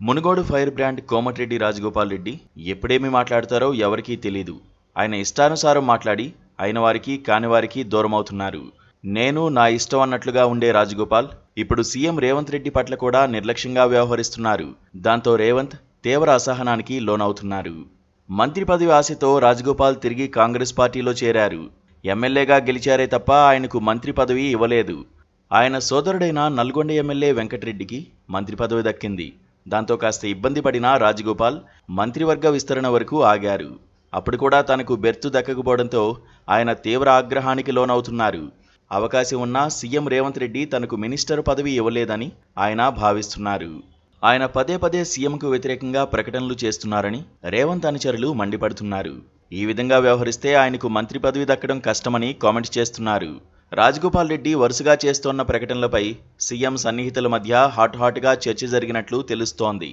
Munugode fire brand Komatireddy Rajagopal Reddy ఎప్పుడేమి మాట్లాడతారో ఎవరికీ తెలీదు. ఆయన ఇష్టానుసారం మాట్లాడి అయిన వారికి కాని వారికి దూరమవుతున్నారు. నేను నా ఇష్టం అన్నట్లుగా ఉండే రాజగోపాల్ ఇప్పుడు సీఎం రేవంత్ రెడ్డి పట్ల కూడా నిర్లక్ష్యంగా వ్యవహరిస్తున్నారు. దాంతో రేవంత్ తీవ్ర అసహనానికి లోనవుతున్నారు. మంత్రి పదవి ఆశతో రాజగోపాల్ తిరిగి కాంగ్రెస్ పార్టీలో చేరారు. ఎమ్మెల్యేగా గెలిచారే తప్ప ఆయనకు మంత్రి పదవి ఇవ్వలేదు. ఆయన సోదరుడైన నల్గొండ ఎమ్మెల్యే వెంకటరెడ్డికి మంత్రి పదవి దక్కింది. దాంతో కాస్త ఇబ్బంది పడిన రాజగోపాల్ మంత్రివర్గ విస్తరణ వరకు ఆగారు. అప్పుడు కూడా తనకు బెర్తు దక్కకపోవడంతో ఆయన తీవ్ర ఆగ్రహానికి లోనవుతున్నారు. అవకాశం ఉన్నా సీఎం రేవంత్ రెడ్డి తనకు మినిస్టర్ పదవి ఇవ్వలేదని ఆయన భావిస్తున్నారు. ఆయన పదే పదే సీఎంకు వ్యతిరేకంగా ప్రకటనలు చేస్తున్నారని రేవంత్ అనుచరులు మండిపడుతున్నారు. ఈ విధంగా వ్యవహరిస్తే ఆయనకు మంత్రి పదవి దక్కడం కష్టమని కామెంట్స్ చేస్తున్నారు. రాజగోపాల్ రెడ్డి వరుసగా చేస్తోన్న ప్రకటనలపై సీఎం సన్నిహితుల మధ్య హాట్ గా చర్చ జరిగినట్లు తెలుస్తోంది.